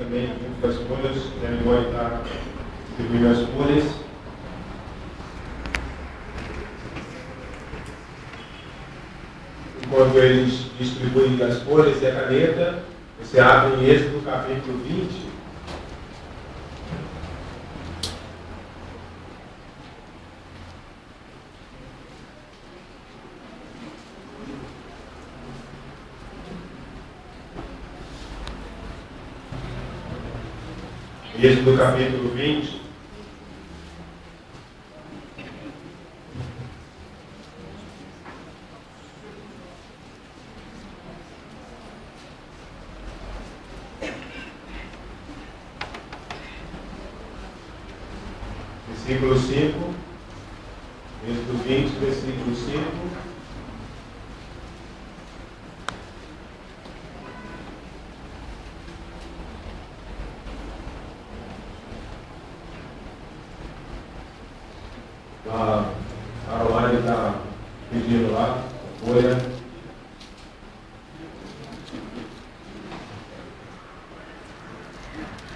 também junto com as folhas, né? Ele vai estar distribuindo as folhas. Enquanto eles distribuem as folhas e a caneta, você abre em Êxodo capítulo 20. Êxodo capítulo 20. Versículo 5. Êxodo 20, versículo 5. A Aroane está pedindo lá, a folha.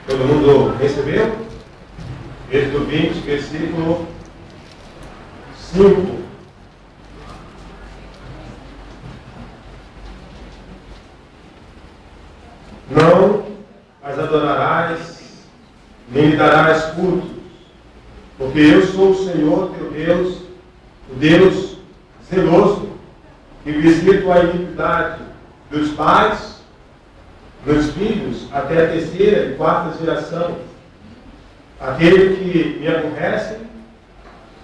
Todo mundo recebeu? Êxodo 20, versículo 5. Não as adorarás, nem lhe darás culto, porque eu sou o Senhor teu Deus, o Deus zeloso, que visito a iniquidade dos pais, dos filhos, até a terceira e quarta geração. Aquele que me aborrece,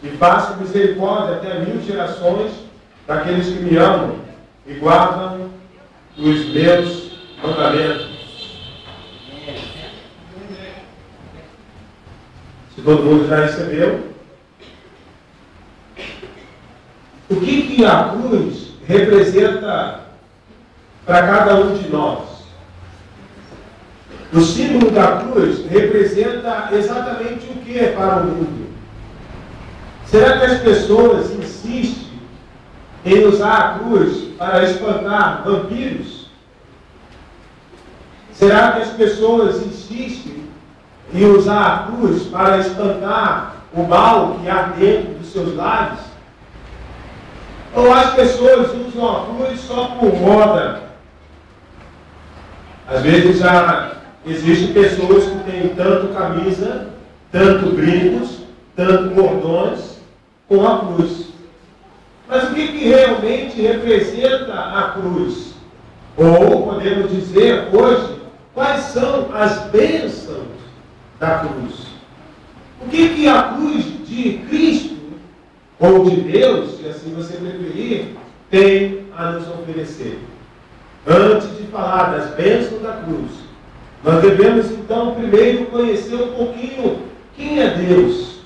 e faço misericórdia até 1000 gerações daqueles que me amam e guardam os meus mandamentos. Se todo mundo já recebeu, o que a cruz representa para cada um de nós? O símbolo da cruz representa exatamente o que para o mundo? Será que as pessoas insistem em usar a cruz para espantar vampiros? Será que as pessoas insistem em usar a cruz para espantar o mal que há dentro dos seus lares? Ou as pessoas usam a cruz só por moda? Às vezes já existem pessoas que têm tanto camisa, tanto brincos, tanto cordões com a cruz. Mas o que realmente representa a cruz? Ou podemos dizer hoje, quais são as bênçãos da cruz? O que a cruz de Cristo, ou de Deus, se assim você preferir, tem a nos oferecer? Antes de falar das bênçãos da cruz, nós devemos então primeiro conhecer um pouquinho quem é Deus.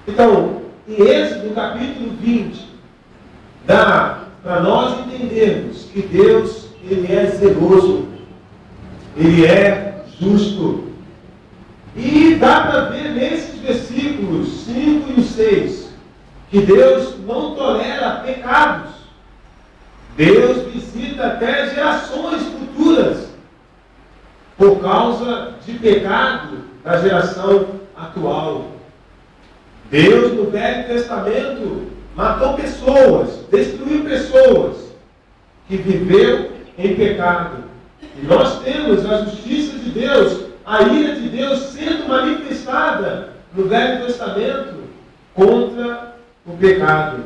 Então, em Êxodo capítulo 20, dá para nós entendermos que Deus, Ele é zeloso, Ele é justo. E dá para ver nesses versículos 5 e 6, que Deus não tolera pecados. Deus visita até gerações futuras, por causa de pecado da geração atual. Deus, no Velho Testamento, matou pessoas, destruiu pessoas que viveram em pecado. E nós temos a justiça de Deus, a ira de Deus sendo manifestada no Velho Testamento contra o pecado.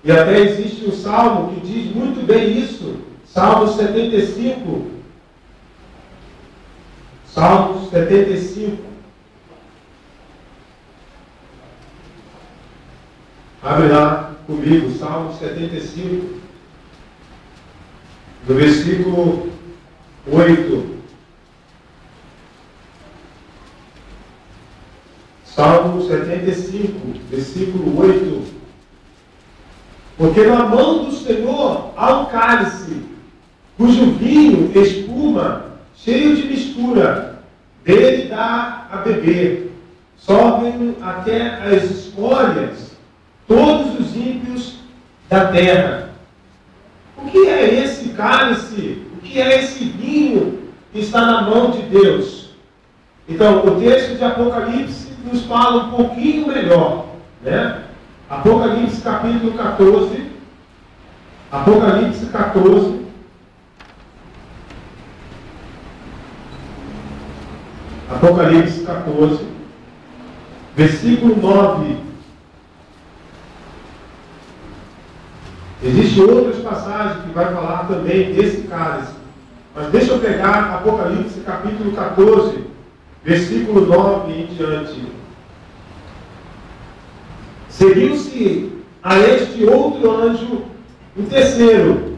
E até existe um salmo que diz muito bem isso, Salmo 75. Salmo 75. Abre lá comigo, Salmo 75, no versículo 8. Salmo 75, versículo 8. Porque na mão do Senhor há um cálice, cujo vinho espuma, cheio de mistura, dele dá a beber. Sobem até as escórias todos os ímpios da terra. O que é esse cálice? O que é esse vinho que está na mão de Deus. Então, o texto de Apocalipse nos fala um pouquinho melhor, né? Apocalipse capítulo 14. Apocalipse 14. Apocalipse 14, versículo 9. Existem outras passagens que vai falar também desse cálice. Mas deixa eu pegar Apocalipse capítulo 14, versículo 9 em diante. Seguiu-se a este outro anjo um terceiro,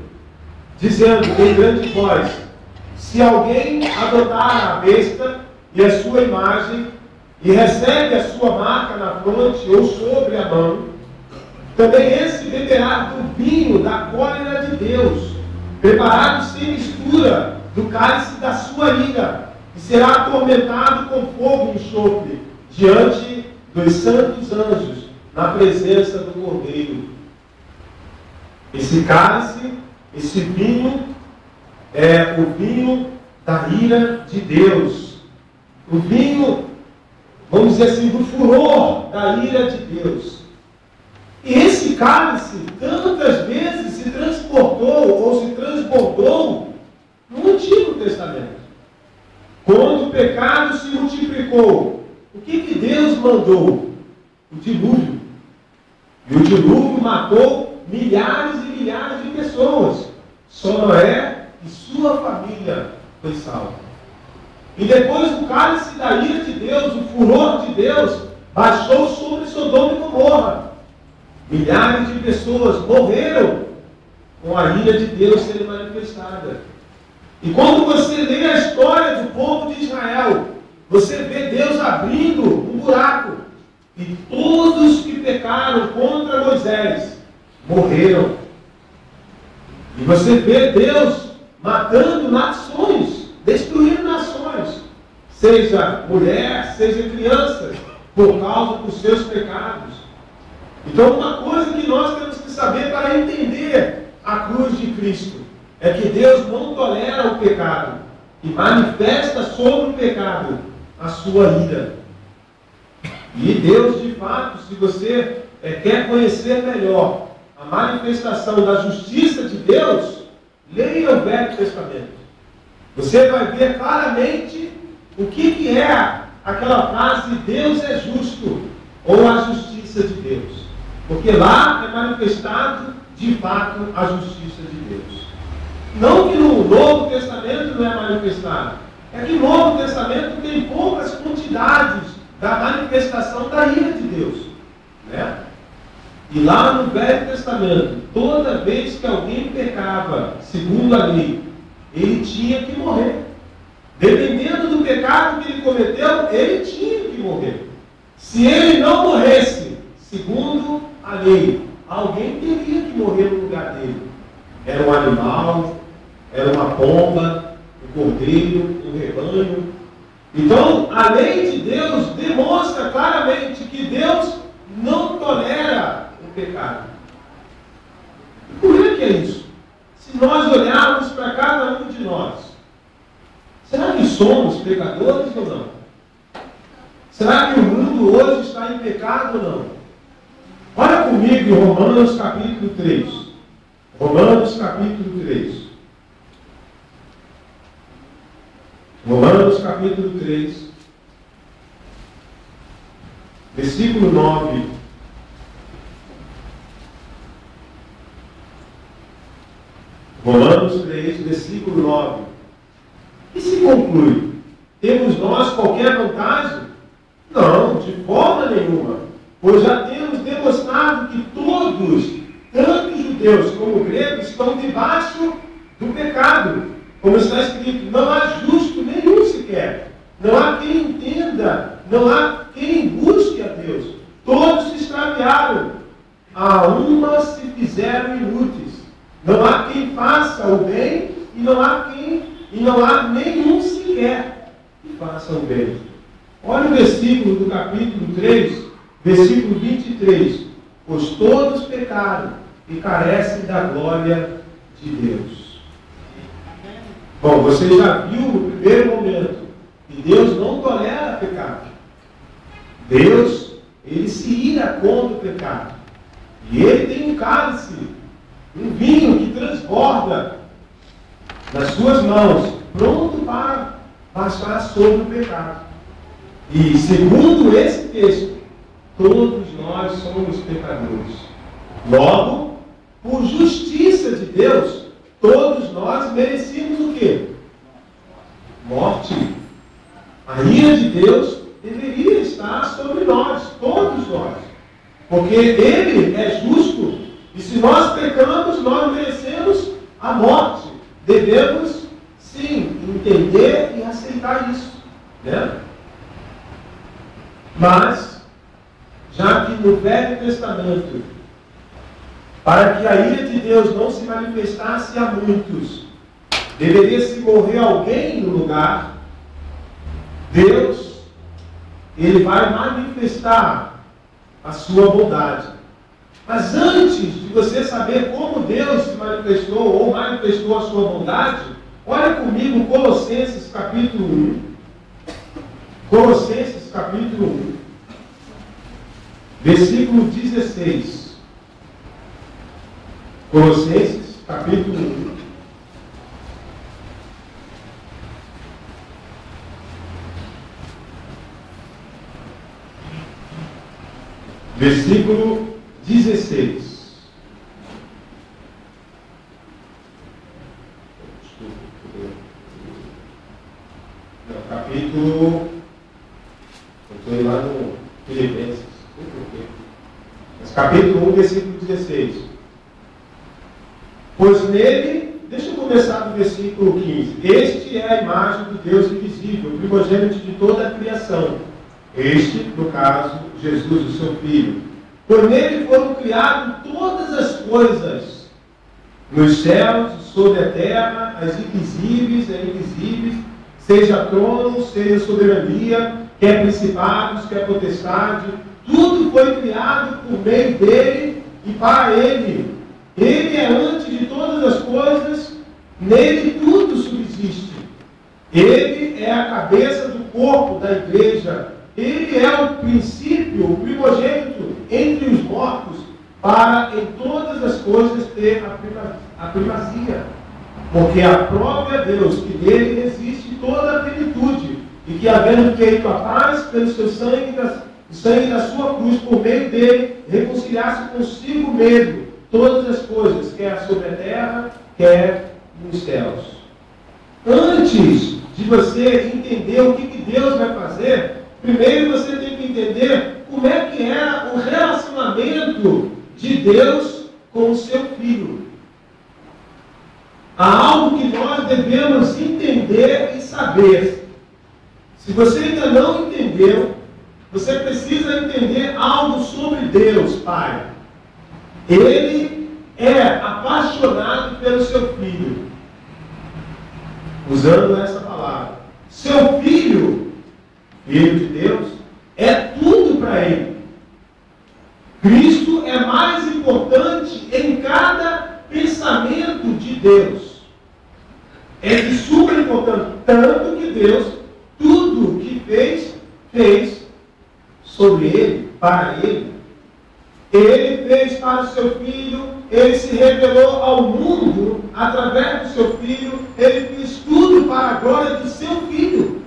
dizendo em grande voz: se alguém adotar a besta e a sua imagem, e recebe a sua marca na fronte ou sobre a mão, também esse beberá do vinho da cólera de Deus, preparado sem mistura do cálice da sua ira, e será atormentado com fogo e enxofre, diante dos santos anjos, na presença do Cordeiro. Esse cálice, esse vinho, é o vinho da ira de Deus. O vinho, vamos dizer assim, do furor da ira de Deus. E esse cálice, tantas vezes se transportou ou se transbordou no Antigo Testamento. Quando o pecado se multiplicou, o que Deus mandou? O dilúvio. E o dilúvio matou milhares e milhares de pessoas. Só Noé e sua família foi salvo. E depois do cálice da ira de Deus, o furor de Deus, baixou sobre Sodoma e Gomorra. Milhares de pessoas morreram com a ira de Deus sendo manifestada. E quando você lê a história do povo de Israel, você vê Deus abrindo um buraco. E todos que pecaram contra Moisés morreram. E você vê Deus matando nações, destruindo nações, seja mulher, seja criança, por causa dos seus pecados. Então, uma coisa que nós temos que saber para entender a cruz de Cristo é que Deus não tolera o pecado e manifesta sobre o pecado a sua ira. E Deus, de fato, se você quer conhecer melhor a manifestação da justiça de Deus, leia o Velho Testamento. Você vai ver claramente o que é aquela frase: Deus é justo, ou a justiça de Deus. Porque lá é manifestado, de fato, a justiça de Deus. Não que no Novo Testamento não é manifestado. É que no Novo Testamento tem poucas quantidades da manifestação da ira de Deus, né? E lá no Velho Testamento, toda vez que alguém pecava segundo a lei, ele tinha que morrer. Dependendo do pecado que ele cometeu, ele tinha que morrer. Se ele não morresse segundo a lei, alguém teria que morrer no lugar dele. Era um animal, era uma pomba, um cordeiro, um rebanho. Então, a lei de Deus demonstra claramente que Deus não tolera o pecado. E por que é isso? Se nós olharmos para cada um de nós, será que somos pecadores ou não? Será que o mundo hoje está em pecado ou não? Olha comigo em Romanos capítulo 3. Romanos capítulo 3. Romanos capítulo 3, versículo 9. Romanos 3, versículo 9. E se conclui: temos nós qualquer vantagem? Não, de forma nenhuma. Pois já temos demonstrado que todos, tanto judeus como gregos, estão debaixo do pecado. Como está escrito: não há justo nenhum sequer. Não há quem entenda, não há quem busque a Deus. Todos se extraviaram. A uma se fizeram inúteis. Não há quem faça o bem e não há nenhum sequer que faça o bem. Olha o versículo do capítulo 3, versículo 23. Pois todos pecaram e carecem da glória de Deus. Bom, você já viu no primeiro momento que Deus não tolera pecado. Deus, ele se ira contra o pecado. E ele tem um cálice, um vinho que transborda nas suas mãos, pronto para passar sobre o pecado. E segundo esse texto, todos nós somos pecadores. Logo, por justiça de Deus, todos nós merecíamos o quê? Morte. A ira de Deus deveria estar sobre nós, todos nós. Porque Ele é justo. E se nós pecamos, nós merecemos a morte. Devemos, sim, entender e aceitar isso. Né? Mas, já que no Velho Testamento, para que a ira de Deus não se manifestasse a muitos, deveria se morrer alguém no lugar, Deus, Ele vai manifestar a sua bondade. Mas antes de você saber como Deus se manifestou ou manifestou a sua bondade, olha comigo Colossenses capítulo 1. Colossenses capítulo 1, versículo 16. Colossenses capítulo 1. Versículo 16. Não, capítulo. Eu estou lá no Filipenses. Mas capítulo 1, versículo 16. Pois nele, deixa eu começar do versículo 15. Este é a imagem do Deus invisível, primogênito de toda a criação. Este, no caso, Jesus, o seu Filho. Por nele foram criadas todas as coisas, nos céus, sobre a terra, as invisíveis e invisíveis, seja trono, seja soberania, quer principados, quer potestade, tudo foi criado por meio dele e para ele. Ele é antes de todas as coisas, nele tudo subsiste. Ele é a cabeça do corpo da igreja. Ele é o princípio, o primogênito entre os mortos, para em todas as coisas ter a primazia. Porque aprove a Deus que nele existe toda a plenitude, e que havendo feito a paz pelo seu sangue, o sangue da sua cruz, por meio dele, reconciliasse consigo mesmo todas as coisas, quer sobre a terra, quer nos céus. Antes de você entender o que Deus vai fazer, primeiro você tem que entender como é que era o relacionamento de Deus com o seu Filho. Há algo que nós devemos entender e saber. Se você ainda não entendeu, você precisa entender algo sobre Deus, Pai. Ele é apaixonado pelo seu Filho. Usando essa palavra. Seu Filho, Filho de Deus, é tudo para ele. Cristo é mais importante em cada pensamento de Deus. É de suma importância. Tanto que Deus, tudo que fez sobre ele, para ele. Ele fez para o seu Filho, ele se revelou ao mundo através do seu Filho, ele fez tudo para a glória do seu Filho.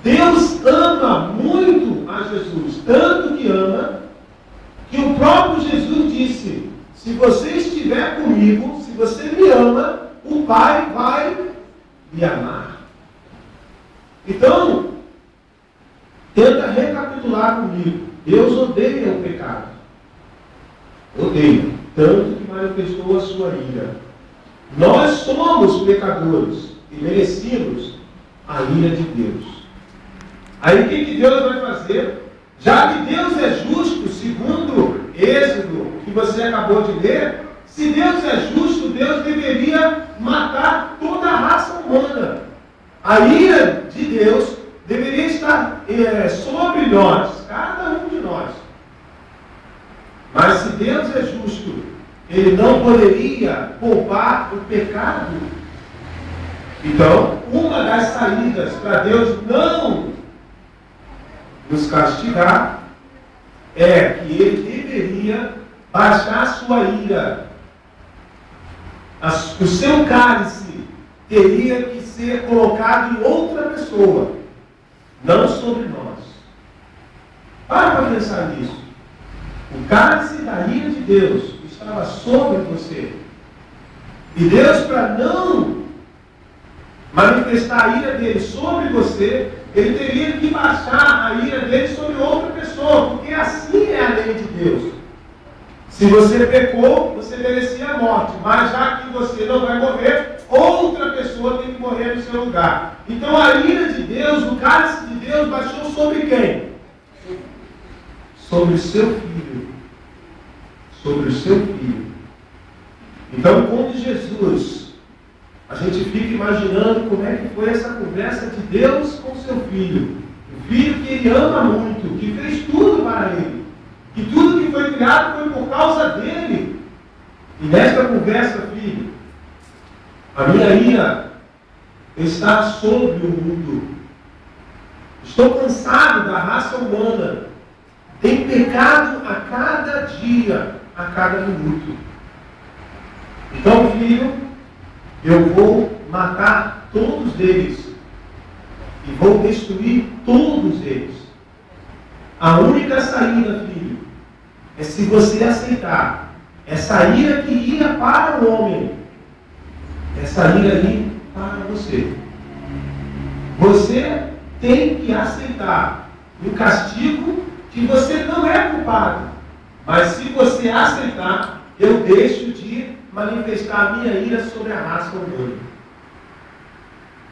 Deus ama muito a Jesus, tanto que ama, que o próprio Jesus disse: se você estiver comigo, se você me ama, o Pai vai me amar. Então, tenta recapitular comigo. Deus odeia o pecado. Odeia, tanto que manifestou a sua ira. Nós somos pecadores e merecemos a ira de Deus. Aí o que Deus vai fazer? Já que Deus é justo, segundo Êxodo, que você acabou de ler, se Deus é justo, Deus deveria matar toda a raça humana. A ira de Deus deveria estar sobre nós, cada um de nós. Mas se Deus é justo, Ele não poderia poupar o pecado Então, uma das saídas para Deus não nos castigar é que Ele deveria baixar sua ira. O seu cálice teria que ser colocado em outra pessoa, não sobre nós. Para pensar nisso. O cálice da ira de Deus estava sobre você. E Deus, para não manifestar a ira dele sobre você, Ele teria que baixar a ira dele sobre outra pessoa, porque assim é a lei de Deus. Se você pecou, você merecia a morte, mas já que você não vai morrer, outra pessoa tem que morrer no seu lugar. Então a ira de Deus, o cálice de Deus, baixou sobre quem? Sobre o seu filho. Sobre o seu filho. Então, quando Jesus, a gente fica imaginando como é que foi essa conversa de Deus com seu filho. O filho que Ele ama muito, que fez tudo para Ele. Que tudo que foi criado foi por causa dele. E nesta conversa, filho, a minha ira está sobre o mundo. Estou cansado da raça humana. Tem pecado a cada dia, a cada minuto. Então, filho, eu vou matar todos eles. E vou destruir todos eles. A única saída, filho, é se você aceitar essa ira que ia para o homem, essa ira ir para você. Você tem que aceitar um castigo que você não é culpado. Mas se você aceitar, eu deixo de manifestar a minha ira sobre a raça humana.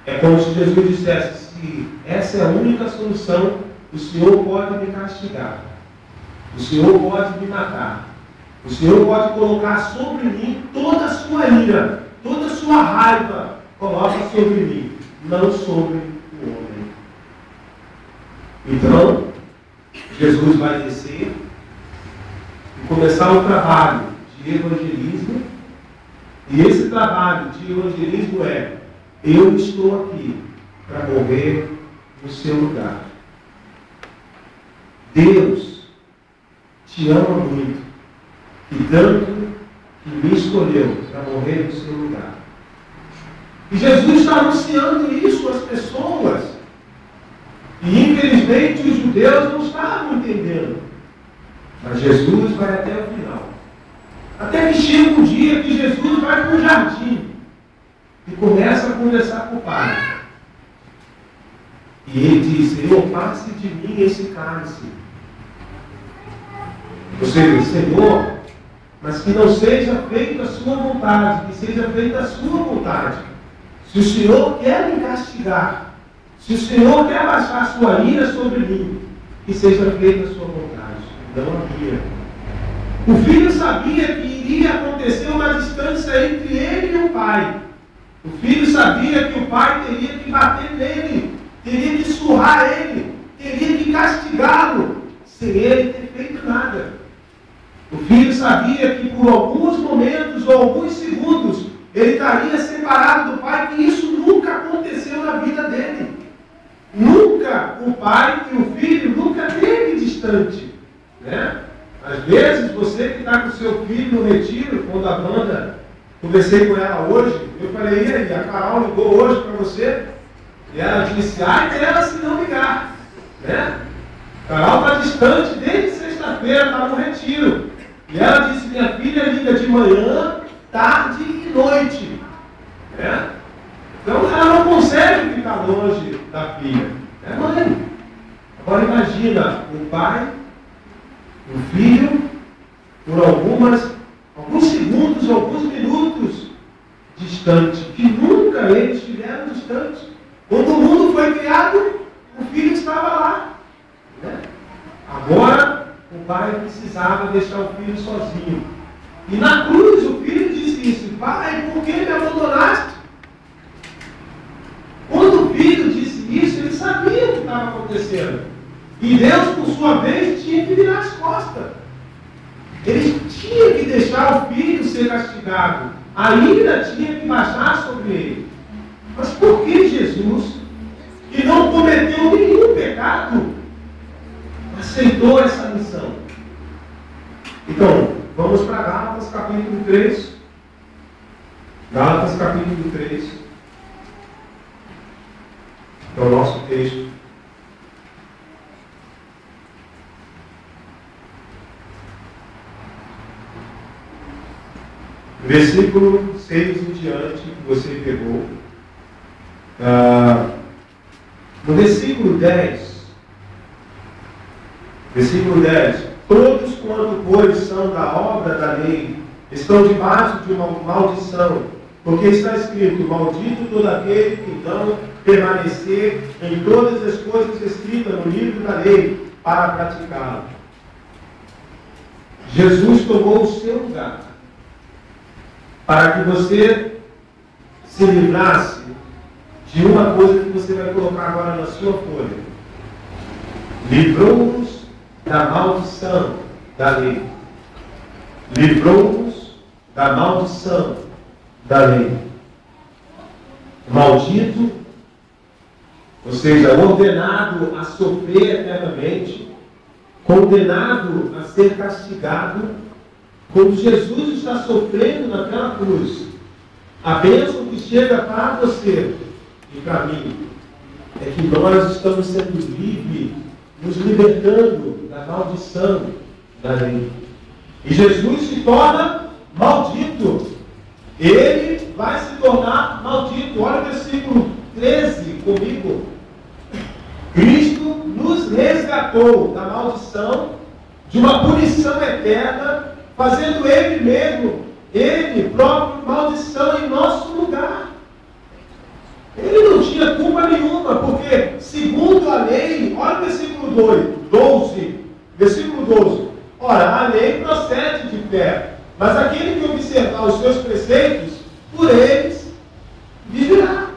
É como se Jesus dissesse, se essa é a única solução, o Senhor pode me castigar. O Senhor pode me matar. O Senhor pode colocar sobre mim toda a sua ira, toda a sua raiva. Coloca sobre mim, não sobre o homem. Então, Jesus vai descer e começar um trabalho de evangelismo. E esse trabalho de evangelismo é: eu estou aqui para morrer no seu lugar. Deus te ama muito, e tanto que me escolheu para morrer no seu lugar. E Jesus está anunciando isso às pessoas. E infelizmente os judeus não estavam entendendo. Mas Jesus vai até o final. Até que chega um dia que Jesus vai para um jardim e começa a conversar com o Pai. E ele diz: Senhor, passe de mim esse cálice. Você diz: Senhor, mas que não seja feita a sua vontade, que seja feita a sua vontade. Se o Senhor quer me castigar, se o Senhor quer baixar a sua ira sobre mim, que seja feita a sua vontade, não a minha. O filho sabia que iria acontecer uma distância entre ele e o pai. O filho sabia que o pai teria que bater nele, teria que surrar ele, teria que castigá-lo, sem ele ter feito nada. O filho sabia que por alguns momentos ou alguns segundos ele estaria separado do pai, que isso nunca aconteceu na vida dele. Nunca o pai e o filho nunca esteve distante, né? Às vezes você que está com o seu filho no retiro, quando a banda, conversei com ela hoje, eu falei: e aí, a Carol ligou hoje para você? E ela disse: ai dela se não ligar, né? Carol está distante desde sexta-feira, está no retiro. E ela disse: minha filha liga de manhã, tarde e noite, né? Então ela não consegue ficar longe da filha. É mãe. Agora imagina o pai, o filho, por alguns segundos, alguns minutos distante, que nunca eles estiveram distantes. Quando o mundo foi criado, o filho estava lá, né? Agora o pai precisava deixar o filho sozinho. E na cruz o filho disse isso: pai, por que me abandonaste? Quando o filho disse isso, ele sabia o que estava acontecendo. E Deus, por sua vez, tinha que virar as costas. Ele tinha que deixar o filho ser castigado. A ira tinha que baixar sobre ele. Mas por que Jesus, que não cometeu nenhum pecado, aceitou essa missão? Então, vamos para Gálatas capítulo 3. Gálatas capítulo 3. É o nosso texto. Versículo 6 em diante, que você pegou. No versículo 10. Versículo 10. Todos quanto, pois, são da obra da lei, estão debaixo de uma maldição. Porque está escrito: maldito todo aquele que não permanecer em todas as coisas escritas no livro da lei, para praticá-lo. Jesus tomou o seu lugar, para que você se livrasse de uma coisa que você vai colocar agora na sua folha. Livrou-nos da maldição da lei. Livrou-nos da maldição da lei. Maldito, ou seja, ordenado a sofrer eternamente, condenado a ser castigado. Quando Jesus está sofrendo naquela cruz, a bênção que chega para você e para mim é que nós estamos sendo livres, nos libertando da maldição da lei. E Jesus se torna maldito. Ele vai se tornar maldito. Olha o versículo 13 comigo. Cristo nos resgatou da maldição, de uma punição eterna, fazendo Ele mesmo, Ele próprio, maldição em nosso lugar. Ele não tinha culpa nenhuma, porque, segundo a lei, olha o versículo 12, versículo 12. Ora, a lei procede de fé, mas aquele que observar os seus preceitos, por eles viverá.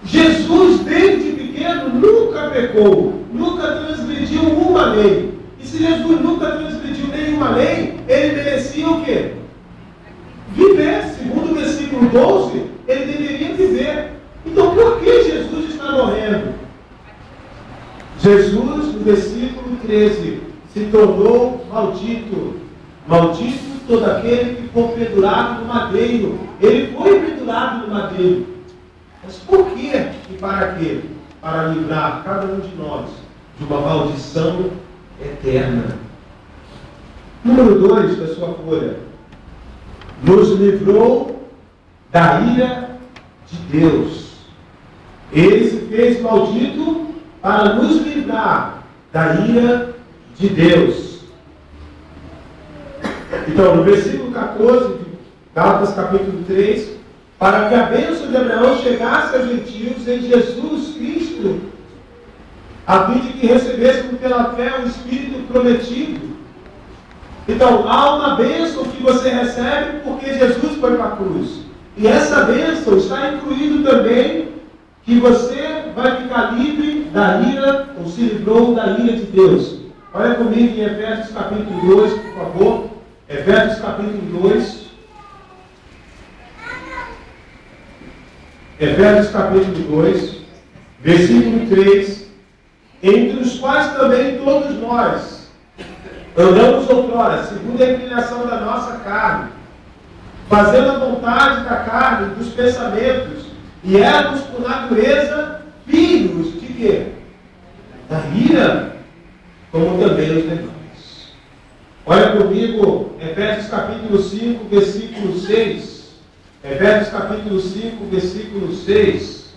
Jesus, desde pequeno, nunca pecou, nunca transgrediu uma lei. E se Jesus nunca transgrediu nenhuma lei, ele merecia o quê? Viver. Segundo o versículo 12, ele deveria viver. Então, por que Jesus está morrendo? Jesus, no versículo 13, se tornou maldito. Maldito todo aquele que for pendurado no madeiro. Ele foi pendurado no madeiro. Mas por quê e para quê? Para livrar cada um de nós de uma maldição eterna. Número 2 da sua folha. Nos livrou da ira de Deus. Ele se fez maldito para nos livrar da ira de Deus. Então, no versículo 14 de Gálatas capítulo 3, para que a bênção de Abraão chegasse aos gentios em Jesus Cristo, a fim de que recebêssemos pela fé o Espírito prometido. Então, há uma bênção que você recebe porque Jesus foi para a cruz. E essa bênção está incluído também que você vai ficar livre da ira, ou se livrou da ira de Deus. Olha comigo em Efésios capítulo 2, por favor. Efésios capítulo 2. Efésios capítulo 2, versículo 3. Entre os quais também todos nós andamos outrora, segundo a inclinação da nossa carne, fazendo a vontade da carne, dos pensamentos, e éramos por natureza filhos de quê? Da ira, como também os demais. Olha comigo, Efésios capítulo 5, versículo 6. Efésios capítulo 5, versículo 6.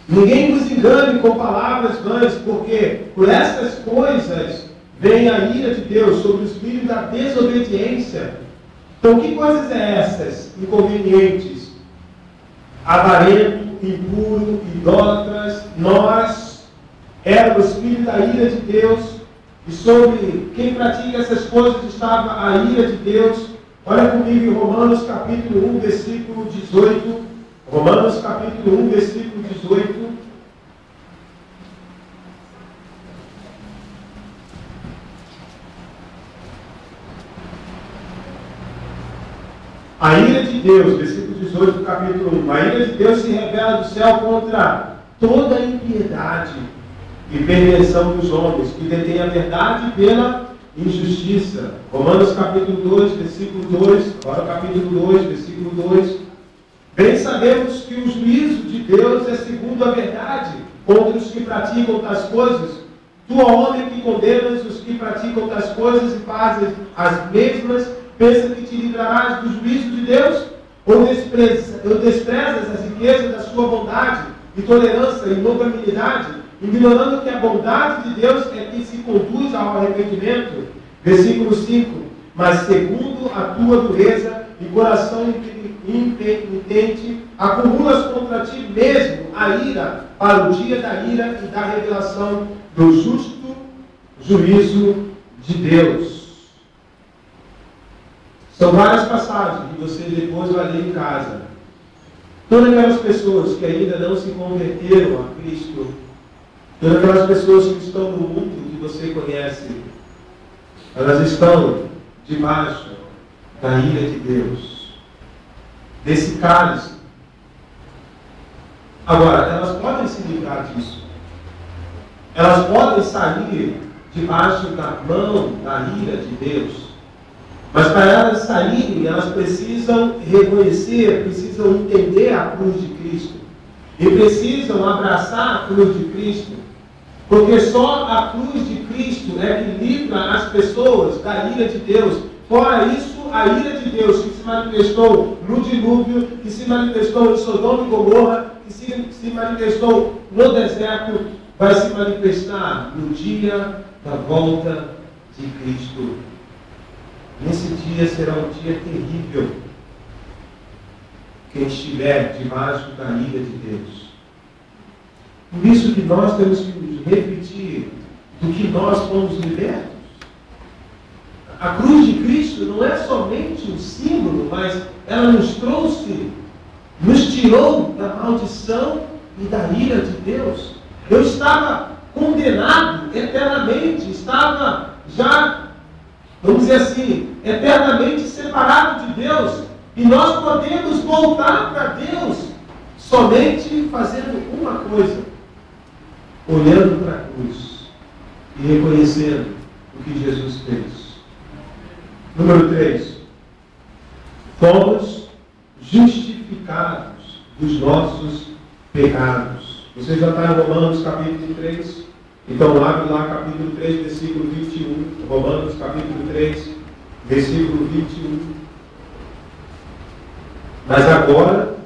Ninguém vos engane com palavras vãs, porque por estas coisas vem a ira de Deus sobre os filhos da desobediência. Então, que coisas é essas? Inconvenientes, avarento, impuro, idólatras. Nós éramos filhos da ira de Deus, e sobre quem pratica essas coisas estava a ira de Deus. Olha comigo em Romanos capítulo 1, versículo 18. Romanos capítulo 1, versículo 18. A ira de Deus, versículo capítulo 1. A ira de Deus se revela do céu contra toda a impiedade e perversão dos homens, que detêm a verdade pela injustiça. Romanos capítulo 2, versículo 2, agora capítulo 2, versículo 2. Bem sabemos que o juízo de Deus é segundo a verdade contra os que praticam tais coisas. Tu, ó homem, que condenas os que praticam tais coisas e fazes as mesmas, pensa que te livrarás do juízo de Deus? Ou desprezas as riquezas da sua bondade e tolerância e longanimidade, ignorando que a bondade de Deus é que se conduz ao arrependimento? Versículo 5. Mas segundo a tua dureza e coração impenitente, acumulas contra ti mesmo a ira para o dia da ira e da revelação do justo juízo de Deus. São várias passagens que você depois vai ler em casa. Todas aquelas pessoas que ainda não se converteram a Cristo, todas aquelas pessoas que estão no mundo que você conhece, elas estão debaixo da ira de Deus, desse cálice. Agora, elas podem se livrar disso. Elas podem sair debaixo da mão da ira de Deus. Mas para elas saírem, elas precisam reconhecer, precisam entender a cruz de Cristo. E precisam abraçar a cruz de Cristo. Porque só a cruz de Cristo é que livra as pessoas da ira de Deus. Fora isso, a ira de Deus que se manifestou no dilúvio, que se manifestou em Sodoma e Gomorra, que se manifestou no deserto, vai se manifestar no dia da volta de Cristo. Nesse dia será um dia terrível. Quem estiver debaixo da ira de Deus. Por isso que nós temos que nos repetir do que nós fomos libertos. A cruz de Cristo não é somente um símbolo, mas ela nos trouxe, nos tirou da maldição e da ira de Deus. Eu estava condenado eternamente, estava já, vamos dizer assim, eternamente separado de Deus. E nós podemos voltar para Deus somente fazendo uma coisa: olhando para a cruz e reconhecendo o que Jesus fez. Número 3. Fomos justificados dos nossos pecados. Você já está em Romanos capítulo 3? Então abre lá capítulo 3, versículo 21. Romanos capítulo 3, versículo 21. Mas agora,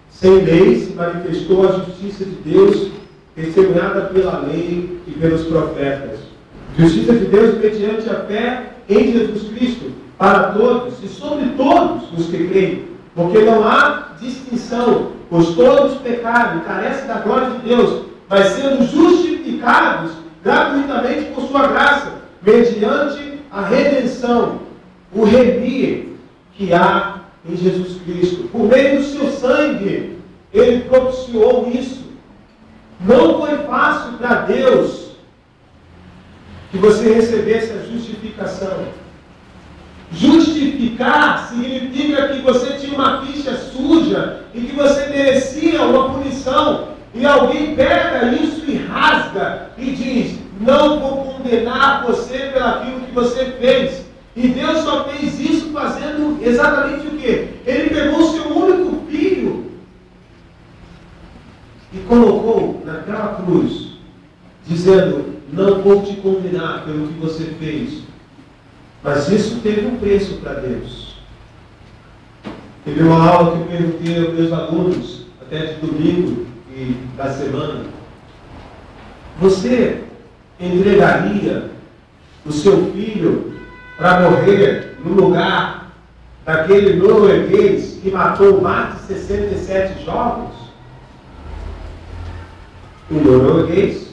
sem lei, se manifestou a justiça de Deus, testemunhada pela lei e pelos profetas. Justiça de Deus mediante a fé em Jesus Cristo, para todos e sobre todos os que creem, porque não há distinção, pois todos pecaram e carecem da glória de Deus, mas sendo justificados gratuitamente por sua graça, mediante a redenção, o remir que há em Jesus Cristo. Por meio do seu sangue, Ele propiciou isso. Não foi fácil para Deus que você recebesse a justificação. Justificar significa que você tinha uma ficha suja e que você merecia uma punição. E alguém pega isso e rasga e diz: não vou condenar você pelaquilo que você fez. E Deus só fez isso fazendo exatamente o quê? Ele pegou o seu único filho e colocou naquela cruz, dizendo: não vou te condenar pelo que você fez. Mas isso teve um preço para Deus. Teve uma aula que eu perguntei aos meus alunos, até de domingo e da semana: você entregaria o seu filho para morrer no lugar daquele norueguês que matou mais de 67 jovens? O norueguês,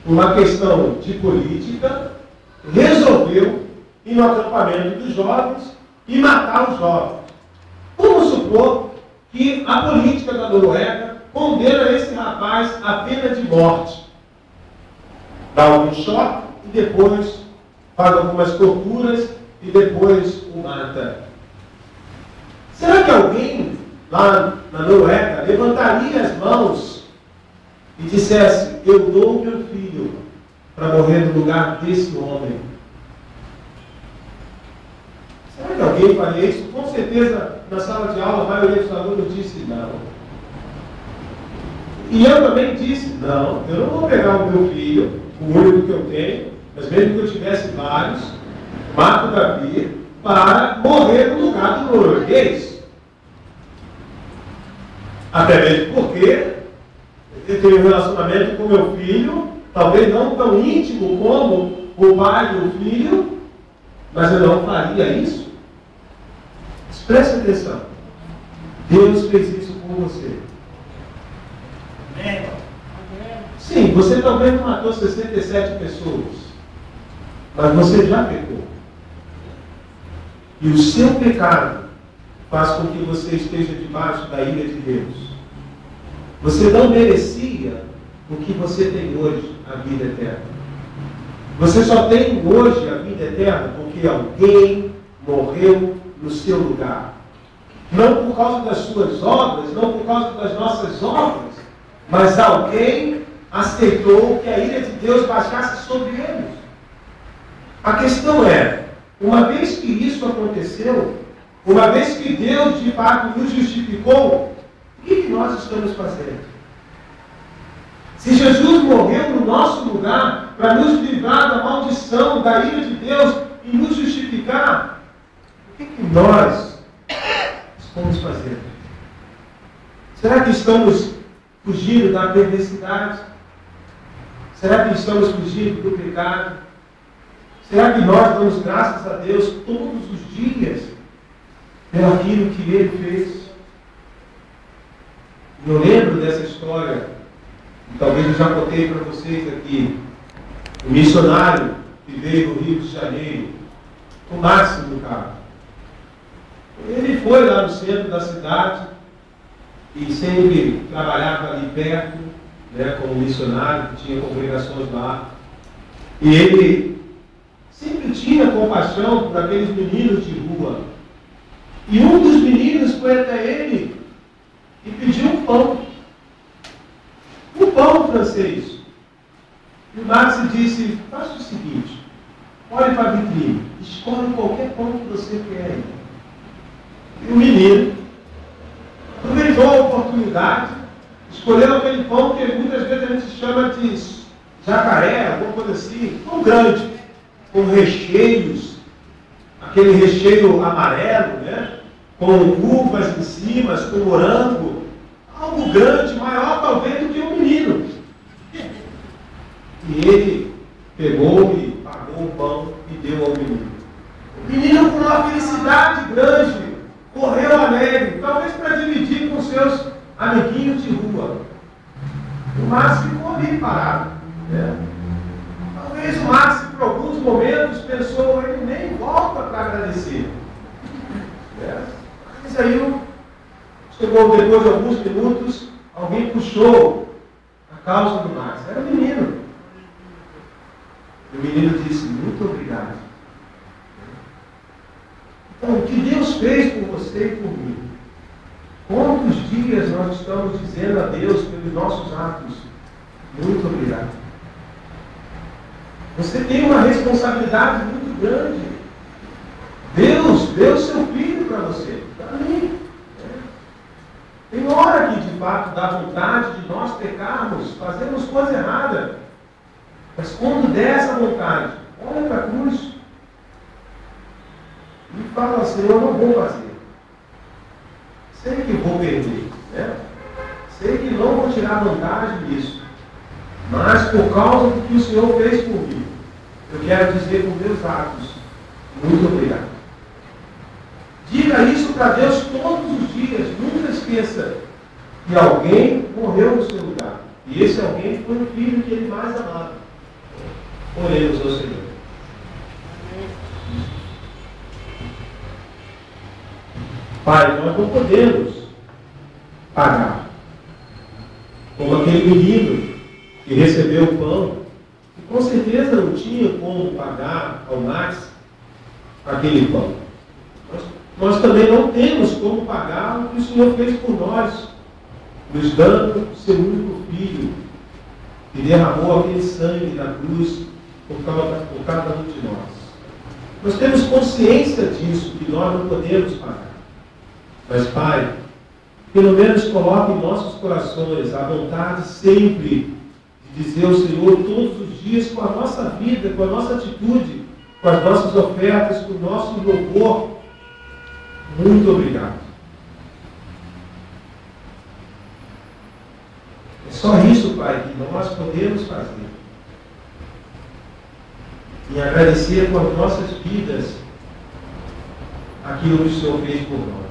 por uma questão de política, resolveu ir no acampamento dos jovens e matar os jovens. Vamos supor que a política da Noruega condena esse rapaz à pena de morte. Dá algum choque e depois faz algumas torturas e depois o mata. Será que alguém lá na Noruega, levantaria as mãos e dissesse: eu dou meu filho para morrer no lugar desse homem? Será que alguém faria isso? Com certeza, na sala de aula, a maioria dos alunos disse não. E eu também disse: não, eu não vou pegar o meu filho, o único que eu tenho, mas mesmo que eu tivesse vários, mato Davi, para morrer no lugar do norueguês. Até mesmo porque eu tenho um relacionamento com meu filho, talvez não tão íntimo como o pai e o filho, mas eu não faria isso. Mas preste atenção. Deus fez isso com você. Sim, você talvez não matou 67 pessoas, mas você já pecou. E o seu pecado faz com que você esteja debaixo da ira de Deus. Você não merecia o que você tem hoje, a vida eterna. Você só tem hoje a vida eterna porque alguém morreu no seu lugar. Não por causa das suas obras, não por causa das nossas obras, mas alguém aceitou que a ira de Deus baixasse sobre eles. A questão é, uma vez que isso aconteceu, uma vez que Deus de fato nos justificou, o que nós estamos fazendo? Se Jesus morreu no nosso lugar para nos livrar da maldição, da ira de Deus e nos justificar, o que nós estamos fazendo? Será que estamos fugindo da perversidade? Será que estamos fugindo do pecado? Será que nós damos graças a Deus todos os dias pelo aquilo que Ele fez? Eu lembro dessa história, e talvez eu já contei para vocês aqui, um missionário que veio do Rio de Janeiro, o Máximo Carlos. Ele foi lá no centro da cidade e sempre trabalhava ali perto, né, como missionário, que tinha congregações lá. E ele sempre tinha compaixão por aqueles meninos de rua. E um dos meninos foi até ele e pediu um pão. Um pão francês. E o Max disse: faça o seguinte, olhe para a vitrine, escolhe qualquer pão que você quer. E o menino aproveitou a oportunidade, escolheu aquele pão que muitas vezes a gente chama de jacaré, alguma coisa assim, pão grande, com recheios, aquele recheio amarelo, né? Com uvas em cima, com morango, algo grande, maior talvez do que um menino. E ele pegou e pagou o pão e deu ao menino. O menino, com uma felicidade grande, correu alegre, talvez para dividir com seus amiguinhos de rua. O Max ficou ali parado, né? Talvez o Max, por alguns momentos, pensou: ele nem volta para agradecer. Mas aí, chegou depois de alguns minutos, alguém puxou a calça do Max. Era o menino. E o menino disse: muito obrigado. Então, o que Deus fez por você e por mim? Quantos dias nós estamos dizendo a Deus pelos nossos atos: muito obrigado? Você tem uma responsabilidade muito grande. Deus deu seu filho para você, para mim. Tem hora que, de fato, dá vontade de nós pecarmos, fazermos coisa errada. Mas quando der essa vontade, olha para a cruz e fala assim: eu não vou fazer. Sei que vou perder, né? Sei que não vou tirar vantagem disso. Mas por causa do que o Senhor fez por mim, eu quero dizer com meus atos: muito obrigado. Diga isso para Deus todos os dias. Nunca esqueça que alguém morreu no seu lugar. E esse alguém foi o filho que ele mais amava. Oremos ao Senhor. Pai, nós não podemos pagar. Como aquele menino que recebeu o pão, e com certeza não tinha como pagar ao Max aquele pão. nós também não temos como pagar o que o Senhor fez por nós, nos dando o seu único Filho, que derramou aquele sangue na cruz por cada um de nós. Nós temos consciência disso, que nós não podemos pagar. Mas, Pai, pelo menos coloque em nossos corações a vontade sempre de dizer ao Senhor todos os dias, com a nossa vida, com a nossa atitude, com as nossas ofertas, com o nosso louvor: muito obrigado. É só isso, Pai, que nós podemos fazer. E agradecer com as nossas vidas aquilo que o Senhor fez por nós.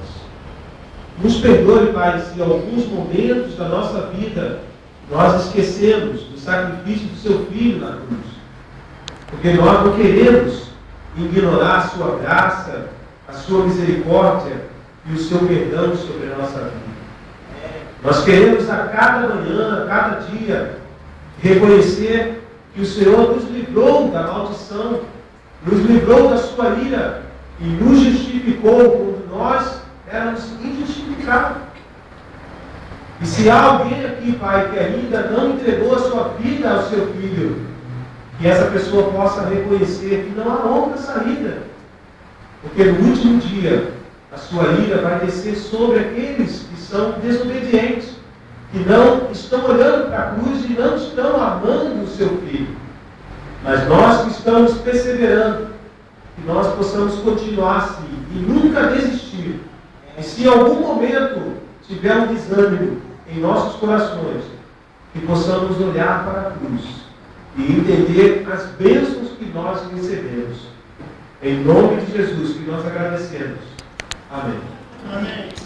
Nos perdoe, Pai, se em alguns momentos da nossa vida nós esquecemos do sacrifício do Seu Filho na cruz. Porque nós não queremos ignorar a Sua graça, a Sua misericórdia e o Seu perdão sobre a nossa vida. Nós queremos a cada manhã, a cada dia, reconhecer que o Senhor nos livrou da maldição, nos livrou da sua ira e nos justificou quando nós éramos injustificados. E se há alguém aqui, Pai, que ainda não entregou a sua vida ao seu Filho, que essa pessoa possa reconhecer que não há outra saída, porque no último dia a sua ira vai descer sobre aqueles que são desobedientes, que não estão olhando para a cruz e não estão amando o seu Filho. Mas nós que estamos perseverando, que nós possamos continuar assim e nunca desistir. E se em algum momento tiver um desânimo em nossos corações, que possamos olhar para a cruz e entender as bênçãos que nós recebemos. Em nome de Jesus que nós agradecemos. Amém. Amém.